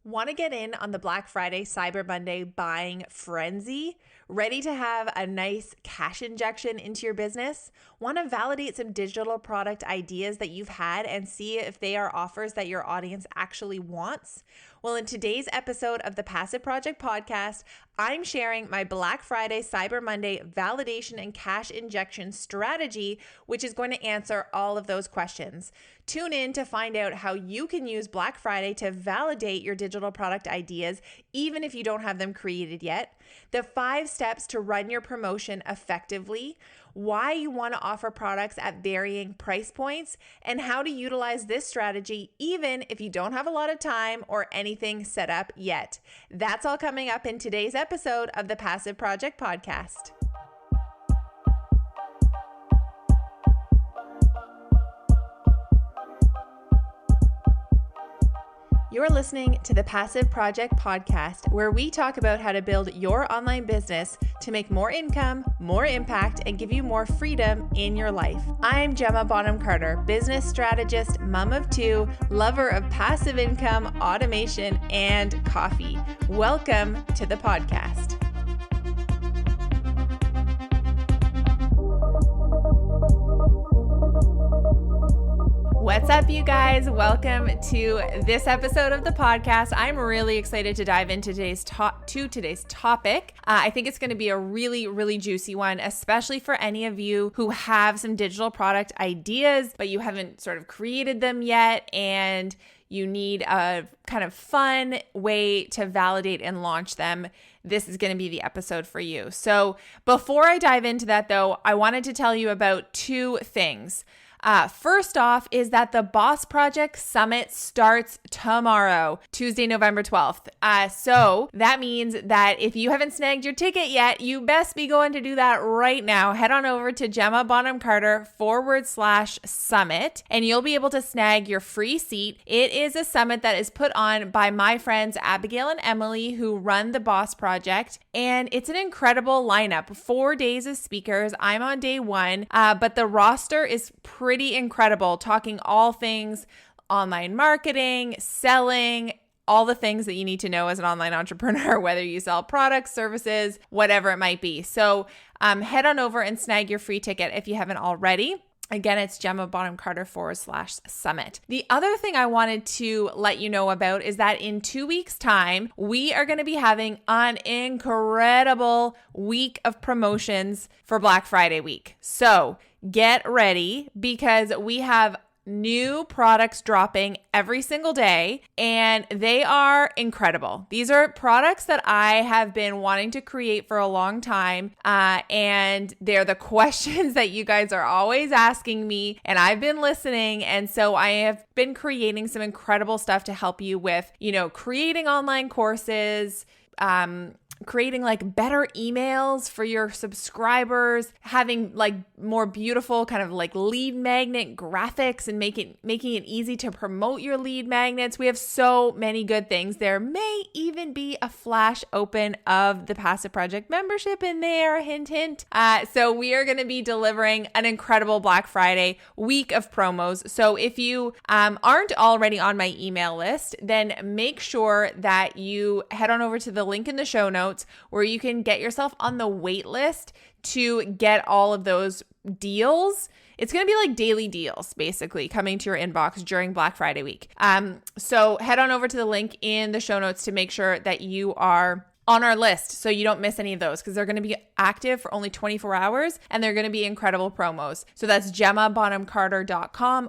Want to get in on the Black Friday, Cyber Monday buying frenzy? Ready to have a nice cash injection into your business? Want to validate some digital product ideas that you've had and see if they are offers that your audience actually wants? Well, in today's episode of the Passive Project Podcast, I'm sharing my Black Friday, Cyber Monday validation and cash injection strategy, which is going to answer all of those questions. Tune in to find out how you can use Black Friday to validate your digital product ideas, even if you don't have them created yet, the 5 steps to run your promotion effectively, why you want to offer products at varying price points, and how to utilize this strategy even if you don't have a lot of time or anything set up yet. That's all coming up in today's episode of the Passive Project Podcast. You're listening to the Passive Project Podcast, where we talk about how to build your online business to make more income, more impact, and give you more freedom in your life. I'm Gemma Bonham-Carter, business strategist, mom of 2, lover of passive income, automation, and coffee. Welcome to the podcast. What's up, you guys? Welcome to this episode of the podcast. I'm really excited to dive into today's topic. I think it's going to be a really juicy one, especially for any of you who have some digital product ideas, but you haven't sort of created them yet, and you need a kind of fun way to validate and launch them. This is going to be the episode for you. So before I dive into that, though, I wanted to tell you about 2 things. First off is that the Boss Project Summit starts tomorrow, Tuesday, November 12th. So that means that if you haven't snagged your ticket yet, you best be going to do that right now. Head on over to Gemma Bonham-Carter /summit, and you'll be able to snag your free seat. It is a summit that is put on by my friends Abigail and Emily, who run the Boss Project, and it's an incredible lineup. 4 days of speakers. I'm on day 1, but the roster is pretty incredible, talking all things online marketing, selling, all the things that you need to know as an online entrepreneur, whether you sell products, services, whatever it might be. So head on over and snag your free ticket if you haven't already. Again, it's Gemma Bonham-Carter /summit. The other thing I wanted to let you know about is that in 2 weeks' time, we are going to be having an incredible week of promotions for Black Friday week. So get ready, because we have new products dropping every single day, and they are incredible. These are products that I have been wanting to create for a long time, and they're the questions that you guys are always asking me, and I've been listening, and so I have been creating some incredible stuff to help you with, creating online courses, creating like better emails for your subscribers, having like more beautiful kind of like lead magnet graphics and making it easy to promote your lead magnets. We have so many good things. There may even be a flash open of the Passive Project membership in there, hint, hint. So we are going to be delivering an incredible Black Friday week of promos. So if you aren't already on my email list, then make sure that you head on over to the link in the show notes, where you can get yourself on the wait list to get all of those deals. It's going to be like daily deals, basically, coming to your inbox during Black Friday week. So head on over to the link in the show notes to make sure that you are on our list so you don't miss any of those, because they're going to be active for only 24 hours and they're going to be incredible promos. So that's GemmaBonhamCarter.com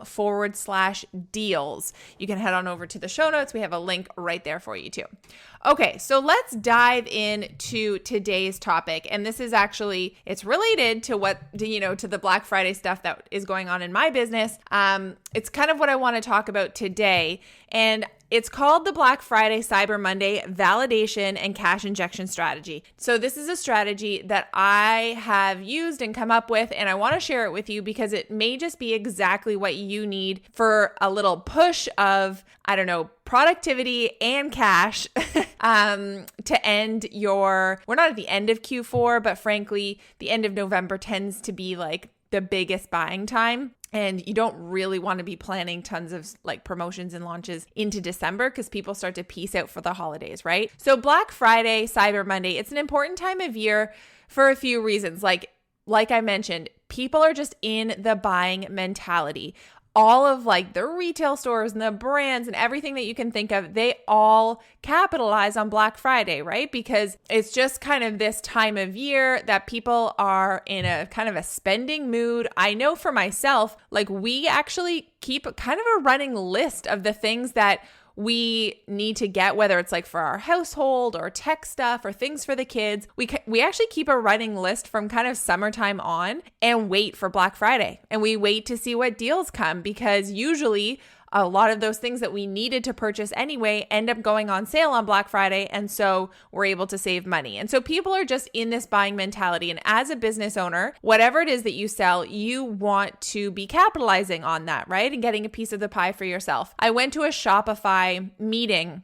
/deals. You can head on over to the show notes. We have a link right there for you too. Okay, so let's dive into today's topic. And this is actually, it's related to to the Black Friday stuff that is going on in my business. It's kind of what I want to talk about today. And it's called the Black Friday Cyber Monday validation and cash injection strategy. So this is a strategy that I have used and come up with, and I want to share it with you because it may just be exactly what you need for a little push of, productivity and cash to end we're not at the end of Q4, but frankly, the end of November tends to be like the biggest buying time. And you don't really want to be planning tons of like promotions and launches into December because people start to peace out for the holidays, right? So Black Friday, Cyber Monday, it's an important time of year for a few reasons. Like I mentioned, people are just in the buying mentality. All of like the retail stores and the brands and everything that you can think of, they all capitalize on Black Friday, right? Because it's just kind of this time of year that people are in a kind of a spending mood. I know for myself, like we actually keep kind of a running list of the things that we need to get, whether it's like for our household or tech stuff or things for the kids. We actually keep a running list from kind of summertime on and wait for Black Friday. And we wait to see what deals come because usually a lot of those things that we needed to purchase anyway end up going on sale on Black Friday. And so we're able to save money. And so people are just in this buying mentality. And as a business owner, whatever it is that you sell, you want to be capitalizing on that, right? And getting a piece of the pie for yourself. I went to a Shopify meeting.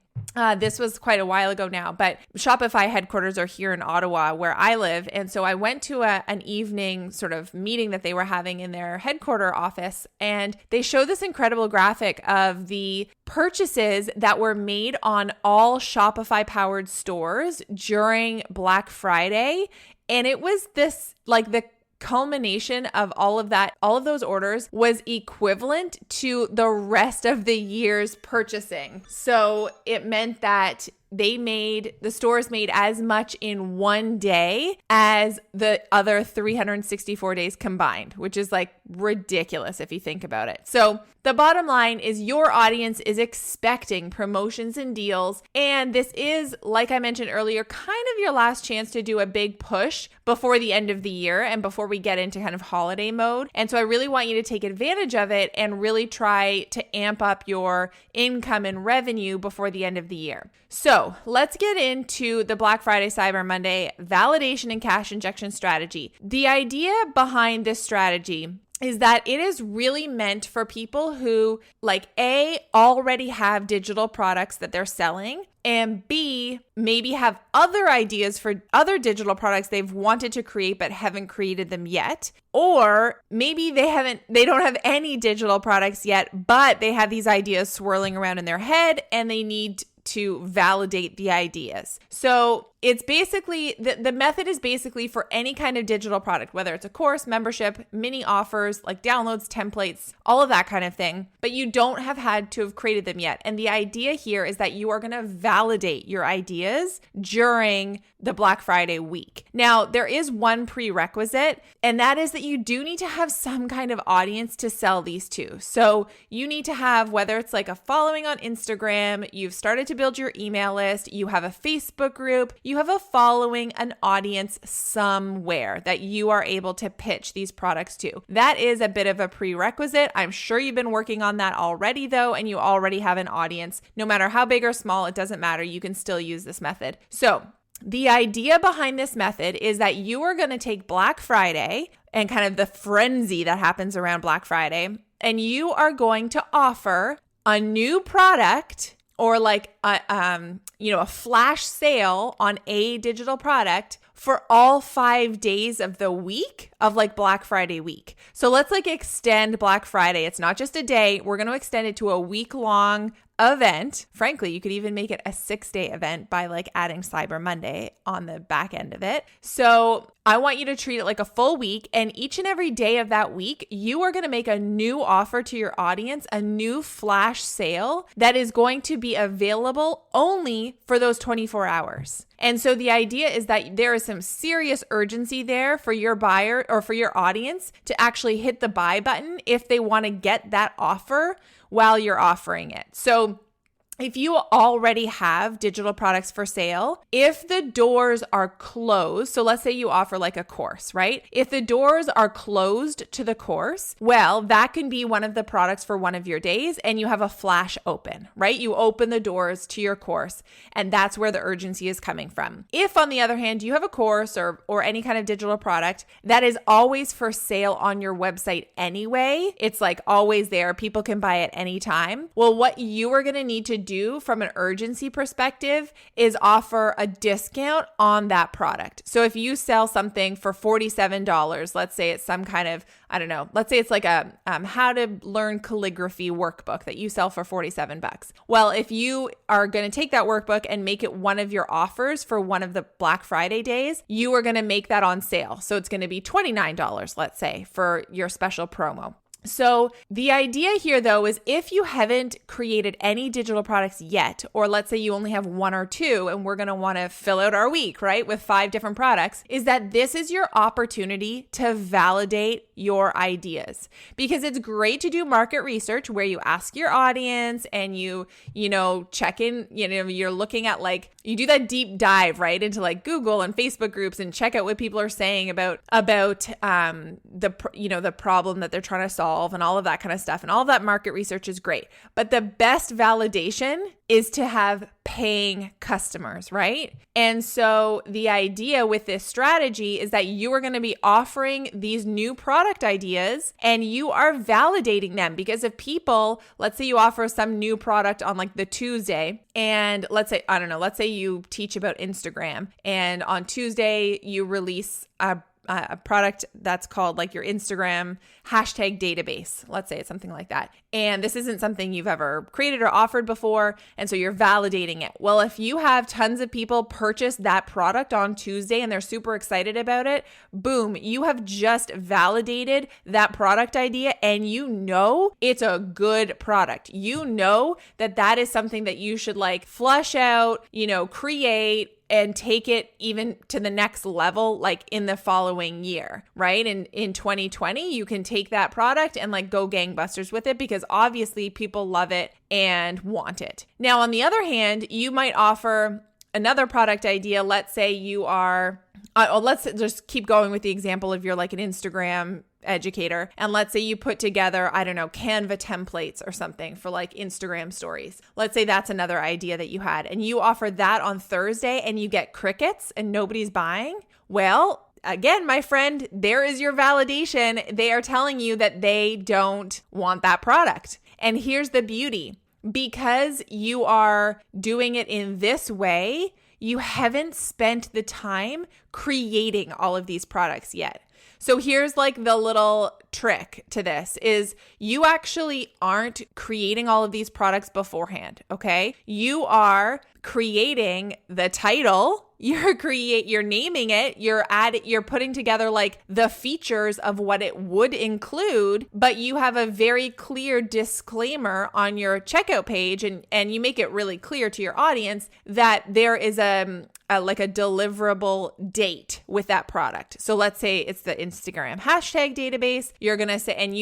This was quite a while ago now, but Shopify headquarters are here in Ottawa where I live. And so I went to an evening sort of meeting that they were having in their headquarter office. And they showed this incredible graphic of the purchases that were made on all Shopify powered stores during Black Friday. And it was this like the culmination of all of that, all of those orders was equivalent to the rest of the year's purchasing. So it meant that the stores made as much in one day as the other 364 days combined, which is like ridiculous if you think about it. So the bottom line is your audience is expecting promotions and deals. And this is, like I mentioned earlier, kind of your last chance to do a big push before the end of the year and before we get into kind of holiday mode. And so I really want you to take advantage of it and really try to amp up your income and revenue before the end of the year. So let's get into the Black Friday, Cyber Monday validation and cash injection strategy. The idea behind this strategy is that it is really meant for people who like A, already have digital products that they're selling, and B, maybe have other ideas for other digital products they've wanted to create but haven't created them yet. Or maybe they don't have any digital products yet, but they have these ideas swirling around in their head and they need to validate the ideas. So it's basically, the method is basically for any kind of digital product, whether it's a course, membership, mini offers, like downloads, templates, all of that kind of thing, but you don't have had to have created them yet. And the idea here is that you are going to validate your ideas during the Black Friday week. Now, there is one prerequisite, and that is that you do need to have some kind of audience to sell these to. So you need to have, whether it's like a following on Instagram, you've started to build your email list, you have a Facebook group, you have a following, an audience somewhere that you are able to pitch these products to. That is a bit of a prerequisite. I'm sure you've been working on that already though, and you already have an audience. No matter how big or small, it doesn't matter. You can still use this method. So the idea behind this method is that you are going to take Black Friday and kind of the frenzy that happens around Black Friday, and you are going to offer a new product or like a flash sale on a digital product for all 5 days of the week of like Black Friday week. So let's like extend Black Friday. It's not just a day. We're going to extend it to a week-long event. Frankly, you could even make it a 6-day event by like adding Cyber Monday on the back end of it. So I want you to treat it like a full week, and each and every day of that week, you are going to make a new offer to your audience, a new flash sale that is going to be available only for those 24 hours. And so the idea is that there is some serious urgency there for your buyer or for your audience to actually hit the buy button if they want to get that offer while you're offering it. So if you already have digital products for sale, if the doors are closed, so let's say you offer like a course, right? If the doors are closed to the course, well, that can be one of the products for one of your days and you have a flash open, right? You open the doors to your course and that's where the urgency is coming from. If on the other hand, you have a course or any kind of digital product that is always for sale on your website anyway, it's like always there, people can buy it anytime. Well, what you are going to need to do from an urgency perspective is offer a discount on that product. So if you sell something for $47, let's say it's some kind of, I don't know, let's say it's like a how to learn calligraphy workbook that you sell for $47. Well, if you are going to take that workbook and make it one of your offers for one of the Black Friday days, you are going to make that on sale. So it's going to be $29, let's say, for your special promo. So the idea here, though, is if you haven't created any digital products yet, or let's say you only have one or two, and we're going to want to fill out our week, right, with 5 different products, is that this is your opportunity to validate your ideas. Because it's great to do market research where you ask your audience and you check in, you're looking at you do that deep dive, right, into Google and Facebook groups and check out what people are saying about the problem that they're trying to solve and all of that kind of stuff. And all of that market research is great. But the best validation is to have paying customers, right? And so the idea with this strategy is that you are going to be offering these new product ideas and you are validating them, because if people, let's say you offer some new product on the Tuesday, and let's say you teach about Instagram, and on Tuesday you release a product that's called your Instagram hashtag database. Let's say it's something like that. And this isn't something you've ever created or offered before. And so you're validating it. Well, if you have tons of people purchase that product on Tuesday and they're super excited about it, boom, you have just validated that product idea, and it's a good product. That is something that you should flush out, create, and take it even to the next level, in the following year, right? And in 2020, you can take that product and go gangbusters with it, because obviously people love it and want it. Now, on the other hand, you might offer another product idea. Let's say you are, let's just keep going with the example of you're an Instagram educator. And let's say you put together, Canva templates or something for Instagram stories. Let's say that's another idea that you had, and you offer that on Thursday and you get crickets and nobody's buying. Well, again, my friend, there is your validation. They are telling you that they don't want that product. And here's the beauty. Because you are doing it in this way, you haven't spent the time creating all of these products yet. So here's the little trick to this is you actually aren't creating all of these products beforehand, okay? You are creating the title, you're naming it, you're putting together the features of what it would include, but you have a very clear disclaimer on your checkout page, and you make it really clear to your audience that there is a deliverable date with that product. So let's say it's the Instagram hashtag database. You're going to say, and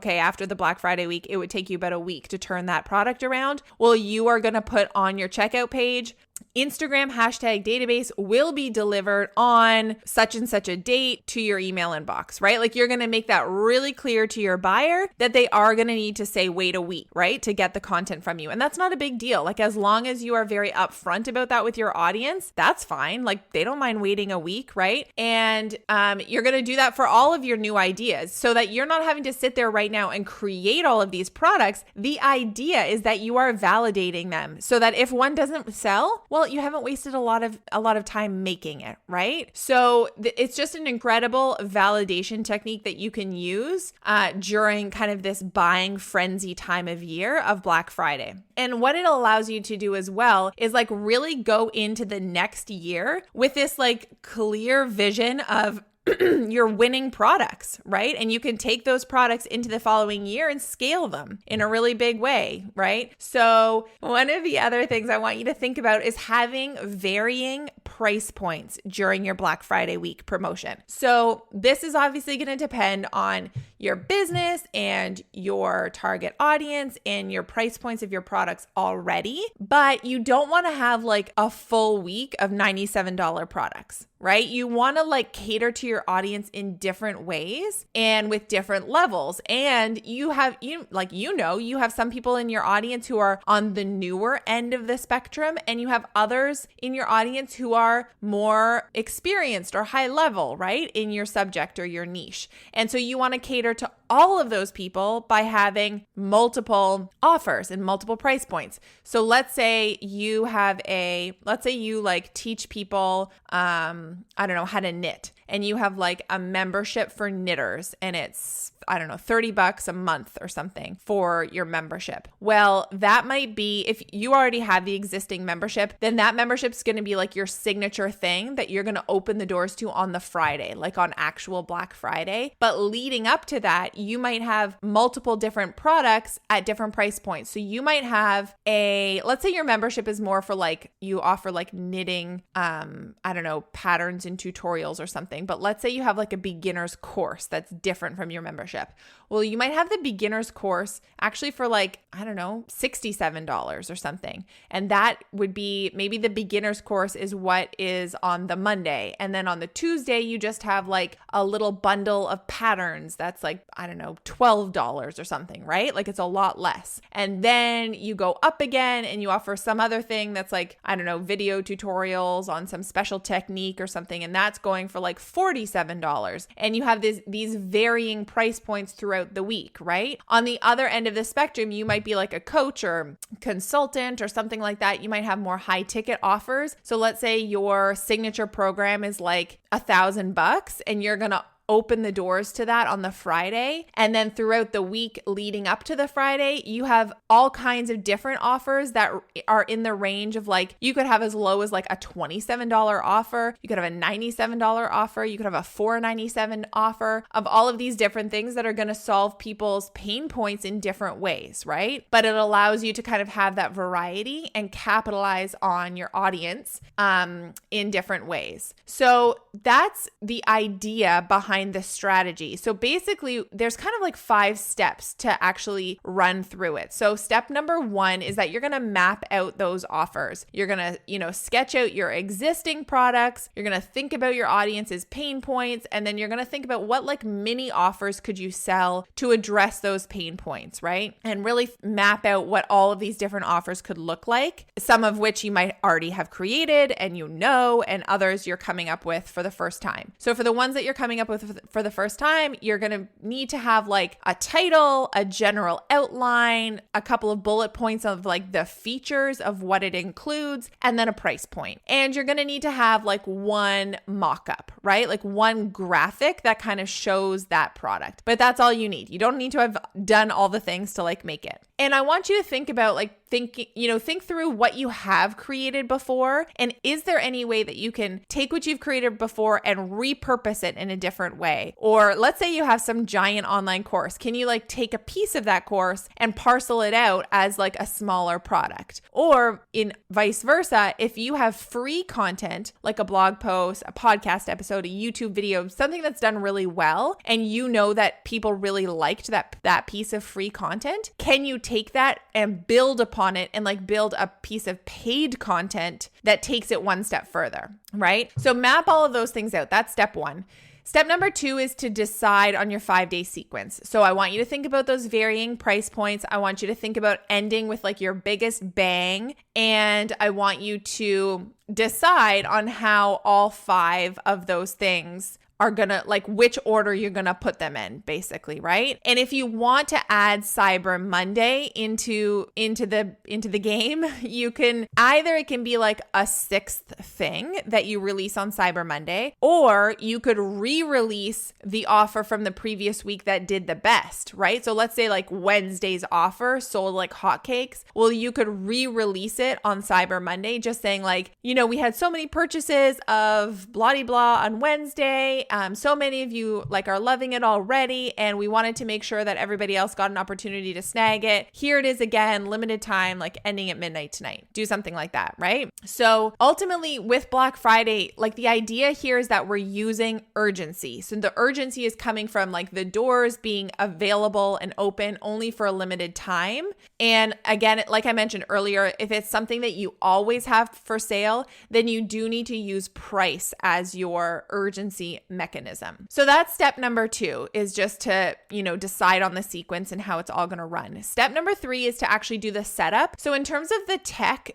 after the Black Friday week, it would take you about a week to turn that product around. Well, you are going to put on your checkout page, Instagram hashtag database will be delivered on such and such a date to your email inbox, right? You're going to make that really clear to your buyer that they are going to need to say, wait a week, right? To get the content from you. And that's not a big deal. As long as you are very upfront about that with your audience, that's fine. They don't mind waiting a week, right? And you're going to do that for all of your new ideas so that you're not having to sit there right now and create all of these products. The idea is that you are validating them so that if one doesn't sell, well, you haven't wasted a lot of time making it, right? So it's just an incredible validation technique that you can use during kind of this buying frenzy time of year of Black Friday. And what it allows you to do as well is really go into the next year with this clear vision of your winning products, right? And you can take those products into the following year and scale them in a really big way, right? So one of the other things I want you to think about is having varying price points during your Black Friday week promotion. So this is obviously going to depend on your business and your target audience and your price points of your products already, but you don't want to have a full week of $97 products, right? You want to cater to your audience in different ways and with different levels. And you have some people in your audience who are on the newer end of the spectrum, and you have others in your audience who are more experienced or high level, right? In your subject or your niche. And so you want to cater to all of those people by having multiple offers and multiple price points. So let's say you like teach people, I don't know, how to knit, and you have like a membership for knitters, and it's, I don't know, $30 a month or something for your membership. Well, that might be, if you already have the existing membership, then that membership's going to be like your signature thing that you're going to open the doors to on the Friday, like on actual Black Friday. But leading up to that, you might have multiple different products at different price points. So you might have let's say your membership is more for like, you offer like knitting, I don't know, patterns and tutorials or something. But let's say you have like a beginner's course that's different from your membership. Well, you might have the beginner's course actually for like, I don't know, $67 or something. And that would be, maybe the beginner's course is what is on the Monday. And then on the Tuesday, you just have like a little bundle of patterns that's like, I don't know, $12 or something, right? Like it's a lot less. And then you go up again and you offer some other thing that's like, I don't know, video tutorials on some special technique or something. And that's going for like $47. And you have these varying price points throughout the week, right? On the other end of the spectrum, you might be like a coach or consultant or something like that. You might have more high ticket offers. So let's say your signature program is like $1,000 and you're going to open the doors to that on the Friday. And then throughout the week leading up to the Friday, you have all kinds of different offers that are in the range of like, you could have as low as like a $27 offer. You could have a $97 offer. You could have a $4.97 offer of all of these different things that are going to solve people's pain points in different ways, right? But it allows you to kind of have that variety and capitalize on your audience in different ways. So that's the idea behind the strategy. So basically, there's kind of like 5 steps to actually run through it. So step number 1 is that you're going to map out those offers. You're going to, sketch out your existing products. You're going to think about your audience's pain points, and then you're going to think about what like mini offers could you sell to address those pain points, right? And really map out what all of these different offers could look like, some of which you might already have created and and others you're coming up with for the first time. So for the ones that you're coming up with for the first time, you're going to need to have like a title, a general outline, a couple of bullet points of like the features of what it includes, and then a price point. And you're going to need to have like one mock-up, right? Like one graphic that kind of shows that product. But that's all you need. You don't need to have done all the things to like make it. And I want you to think about think through what you have created before. And is there any way that you can take what you've created before and repurpose it in a different way? Or let's say you have some giant online course. Can you like take a piece of that course and parcel it out as like a smaller product? Or in vice versa, if you have free content, like a blog post, a podcast episode, a YouTube video, something that's done really well, and you know that people really liked that piece of free content, can you take that and build upon it and like build a piece of paid content that takes it one step further, right? So map all of those things out. That's step 1. Step number 2 is to decide on your 5-day sequence. So I want you to think about those varying price points. I want you to think about ending with like your biggest bang. And I want you to decide on how all 5 of those things are gonna, like which order you're gonna put them in, basically, right? And if you want to add Cyber Monday into the game, you can it can be like a 6th thing that you release on Cyber Monday, or you could re-release the offer from the previous week that did the best, right? So let's say like Wednesday's offer sold like hotcakes. Well, you could re-release it on Cyber Monday, just saying like, we had so many purchases of blah de blah on Wednesday. So many of you like are loving it already, and we wanted to make sure that everybody else got an opportunity to snag it. Here it is again, limited time, like ending at midnight tonight. Do something like that, right? So ultimately with Black Friday, like the idea here is that we're using urgency. So the urgency is coming from like the doors being available and open only for a limited time. And again, like I mentioned earlier, if it's something that you always have for sale, then you do need to use price as your urgency mechanism. So that's step number 2, is just to, decide on the sequence and how it's all going to run. Step number 3 is to actually do the setup. So in terms of the tech,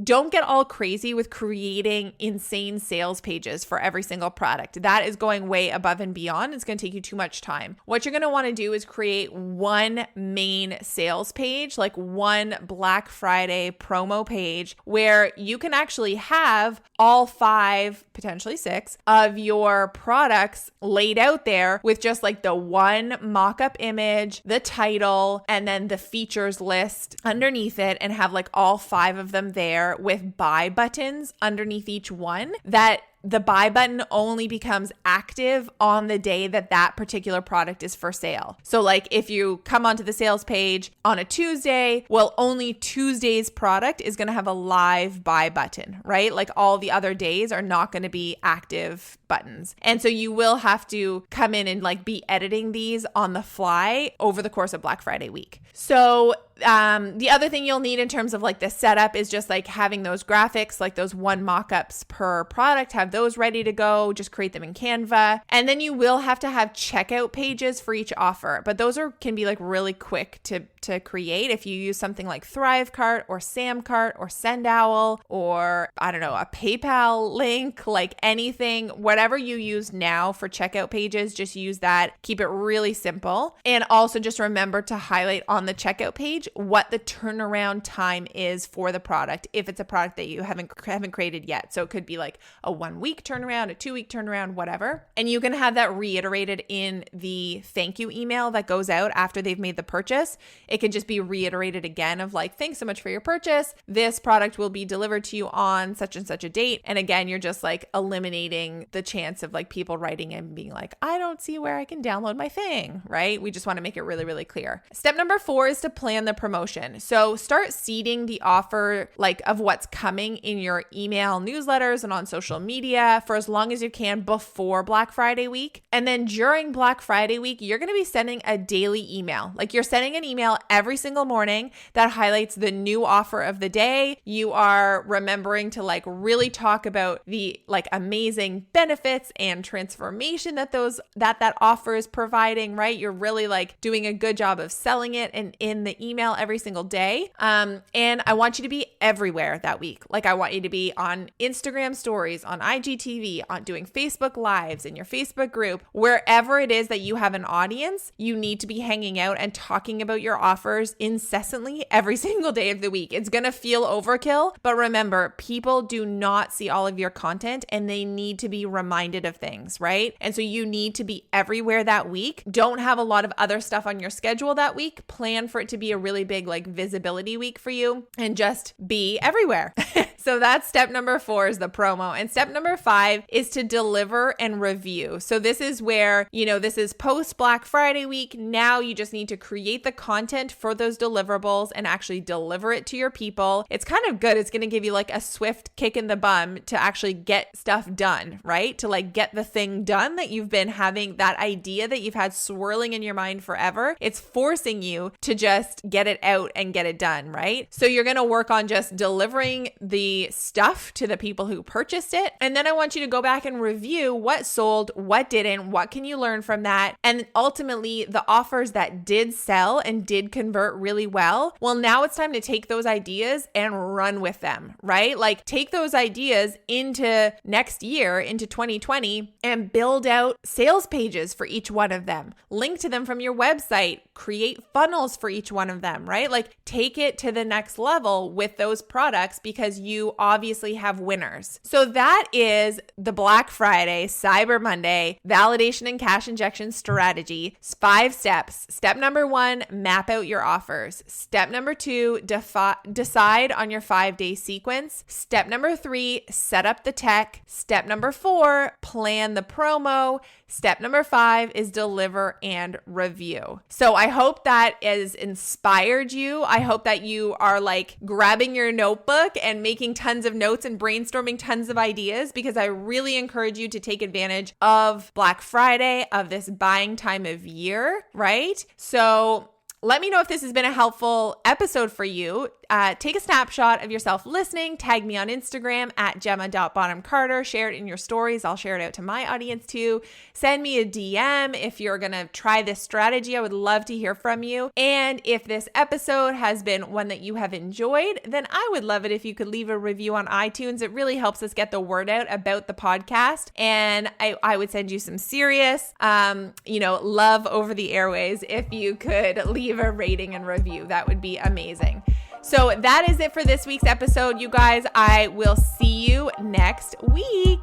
don't get all crazy with creating insane sales pages for every single product. That is going way above and beyond. It's going to take you too much time. What you're going to want to do is create one main sales page, like one Black Friday promo page, where you can actually have all 5, potentially 6 of your products laid out there with just like the one mock-up image, the title, and then the features list underneath it, and have like all 5 of them there with buy buttons underneath each one, that the buy button only becomes active on the day that that particular product is for sale. So like if you come onto the sales page on a Tuesday, well, only Tuesday's product is going to have a live buy button, right? Like all the other days are not going to be active buttons. And so you will have to come in and like be editing these on the fly over the course of Black Friday week. So the other thing you'll need in terms of like the setup is just like having those graphics, like those one mock-ups per product, have those ready to go, just create them in Canva. And then you will have to have checkout pages for each offer, but those can be like really quick to create if you use something like Thrivecart or Samcart or Sendowl or I don't know, a PayPal link, like anything, whatever you use now for checkout pages, just use that. Keep it really simple. And also just remember to highlight on the checkout page what the turnaround time is for the product if it's a product that you haven't created yet. So it could be like a 1-week turnaround, a 2-week turnaround, whatever. And you can have that reiterated in the thank you email that goes out after they've made the purchase. It can just be reiterated again of like, thanks so much for your purchase. This product will be delivered to you on such and such a date. And again, you're just like eliminating the chance of like people writing in and being like, I don't see where I can download my thing, right? We just want to make it really, really clear. Step number 4 is to plan the promotion. So start seeding the offer like of what's coming in your email newsletters and on social media for as long as you can before Black Friday week. And then during Black Friday week, you're going to be sending a daily email. Like you're sending an email every single morning that highlights the new offer of the day. You are remembering to like really talk about the like amazing benefits and transformation that that offer is providing, right? You're really like doing a good job of selling it and in the email every single day. And I want you to be everywhere that week. Like I want you to be on Instagram stories, on IGTV, on doing Facebook lives in your Facebook group, wherever it is that you have an audience, you need to be hanging out and talking about your offers incessantly every single day of the week. It's going to feel overkill, but remember, people do not see all of your content and they need to be reminded of things, right? And so you need to be everywhere that week. Don't have a lot of other stuff on your schedule that week. Plan for it to be a really big like visibility week for you and just be everywhere. So that's step number 4 is the promo. And step number 5 is to deliver and review. So this is where, this is post Black Friday week. Now you just need to create the content for those deliverables and actually deliver it to your people. It's kind of good. It's going to give you like a swift kick in the bum to actually get stuff done, right? To like get the thing done that you've been having, that idea that you've had swirling in your mind forever. It's forcing you to just get it out and get it done, right? So you're going to work on just delivering the stuff to the people who purchased it. And then I want you to go back and review what sold, what didn't, what can you learn from that? And ultimately the offers that did sell and did convert really well. Well, now it's time to take those ideas and run with them, right? Like take those ideas into next year, into 2020, and build out sales pages for each one of them. Link to them from your website, create funnels for each one of them, right? Like take it to the next level with those products because you obviously have winners. So that is the Black Friday, Cyber Monday, validation and cash injection strategy. 5 steps. Step number 1, map out your offers. Step number 2, decide on your 5-day sequence. Step number 3, set up the tech. Step number 4, plan the promo. Step number 5 is deliver and review. So I hope that has inspired you. I hope that you are like grabbing your notebook and making tons of notes and brainstorming tons of ideas, because I really encourage you to take advantage of Black Friday, of this buying time of year, right? So let me know if this has been a helpful episode for you. take a snapshot of yourself listening, tag me on Instagram at Gemma.Bonham-Carter, share it in your stories. I'll share it out to my audience too. Send me a DM if you're going to try this strategy. I would love to hear from you. And if this episode has been one that you have enjoyed, then I would love it if you could leave a review on iTunes. It really helps us get the word out about the podcast. And I would send you some serious, love over the airways if you could leave a rating and review. That would be amazing. So that is it for this week's episode, you guys. I will see you next week.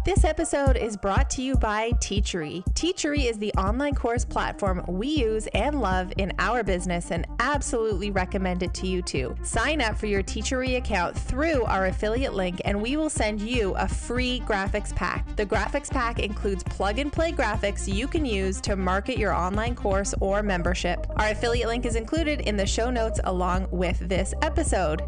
This episode is brought to you by Teachery. Teachery is the online course platform we use and love in our business and absolutely recommend it to you too. Sign up for your Teachery account through our affiliate link and we will send you a free graphics pack. The graphics pack includes plug-and-play graphics you can use to market your online course or membership. Our affiliate link is included in the show notes along with this episode.